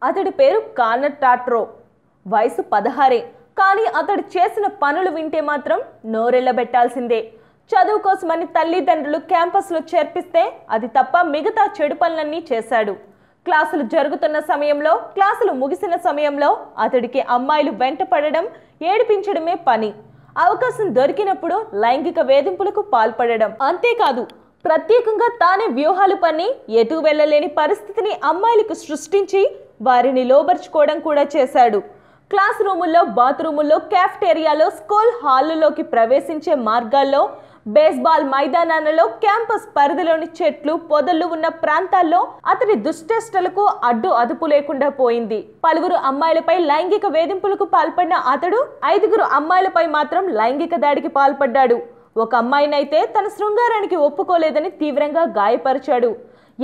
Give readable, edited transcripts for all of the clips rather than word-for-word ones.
అతడి పేరు కానర్ టాట్రో. వయసు 16. కానీ అతడు చేసిన పనులు వింటే మాత్రం నోరెళ్లబెట్టాల్సిందే. చదువు కోసమని తల్లిదండ్రులు క్యాంపస్లో చేర్పిస్తే అది తప్ప మిగతా చెడు పనులన్నీ చేశాడు. క్లాసులు జరుగుతున్న సమయంలో, క్లాసులు ముగిసిన సమయంలో అతడికి అమ్మాయిలు వెంట పడడం, ఏడిపించడమే పని. అవకాశం దొరికినప్పుడు లైంగిక వేధింపులకు పాల్పడడం. అంతేకాదు, ప్రత్యేకంగా తానే వ్యూహాలు పన్ని ఎటు వెళ్ళలేని పరిస్థితిని అమ్మాయిలకు సృష్టించి వారిని లోబర్చుకోవడం కూడా చేశాడు. క్లాస్ రూముల్లో, బాత్రూముల్లో, క్యాఫ్టేరియాలో, స్కూల్ హాల్లోకి ప్రవేశించే మార్గాల్లో, బేస్బాల్ మైదానాలలో, క్యాంపస్ పరిధిలోని చెట్లు, పొదలు ఉన్న ప్రాంతాల్లో అతడి దుశ్చేష్టలకు అడ్డు అదుపు లేకుండా పోయింది. పలువురు అమ్మాయిలపై లైంగిక వేధింపులకు పాల్పడిన అతడు 5గురు అమ్మాయిలపై మాత్రం లైంగిక దాడికి పాల్పడ్డాడు. ఒక అమ్మాయినైతే తన శృంగారానికి ఒప్పుకోలేదని తీవ్రంగా గాయపరిచాడు.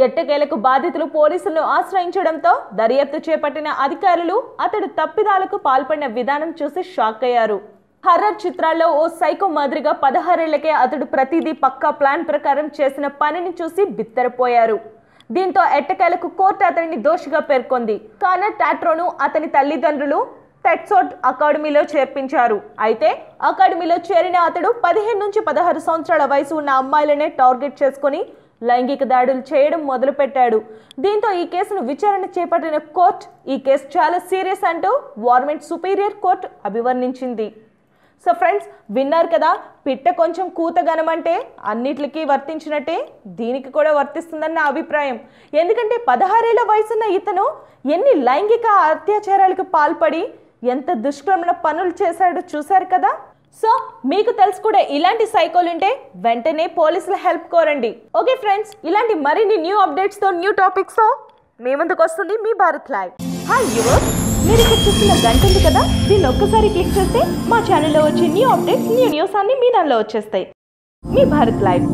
ఎట్టకేలకు బాధితులు పోలీసులను ఆశ్రయించడంతో దర్యాప్తు చేపట్టిన అధికారులు అతడు తప్పిదాలకు పాల్పడిన విధానం చూసి షాక్ అయ్యారు. హర్రర్ చిత్రాల్లో ఓ సైకో మాదిరిగా 16 ఏళ్లకే అతడు ప్రతిదీ పక్కా ప్లాన్ ప్రకారం చేసిన పనిని చూసి బిత్తరపోయారు. దీంతో ఎట్టకేలకు కోర్టు అతడిని దోషిగా పేర్కొంది. కానర్ టాట్రోను అతని తల్లిదండ్రులు టెక్సాస్ అకాడమీలో చేర్పించారు. అయితే అకాడమీలో చేరిన అతడు 15 నుంచి 16 సంవత్సరాల వయసు ఉన్న అమ్మాయిలనే టార్గెట్ చేసుకుని లైంగిక దాడులు చేయడం మొదలుపెట్టాడు. దీంతో ఈ కేసును విచారణ చేపట్టిన కోర్టు ఈ కేసు చాలా సీరియస్ అంటూ వార్మెంట్ సుపీరియర్ కోర్టు అభివర్ణించింది. సో ఫ్రెండ్స్, విన్నారు కదా, పిట్ట కొంచెం కూతగనమంటే అన్నిటికీ వర్తించినట్టే దీనికి కూడా వర్తిస్తుందని నా అభిప్రాయం. ఎందుకంటే 16 ఏళ్ల వయసున్న ఇతను ఎన్ని లైంగిక అత్యాచారాలకు పాల్పడి ఎంత దుష్కరమైన పనులు చేశాడో చూశారు కదా. సో మీకు తెలుసు కూడా ఇలాంటి సైకోలుంటే వెంటనే పోలీసుల హెల్ప్ కోరండి. ఓకే ఫ్రెండ్స్, ఇలాంటి మరిన్ని న్యూ అప్డేట్స్తో, న్యూ టాపిక్స్తో మీ ముందుకు వస్తుంది మీ భారత్ లైవ్. హాయ్ వ్యూవర్స్, మీరు ఇక్కడ చూస్తున్న గంట ఉంది కదా, దీన్ని ఒక్కసారి క్లిక్ చేస్తే మా ఛానల్లో వచ్చే న్యూ అప్డేట్స్, న్యూస్ అన్ని మీ దానిలో వచ్చేస్తాయి. మీ భారత్ లైవ్.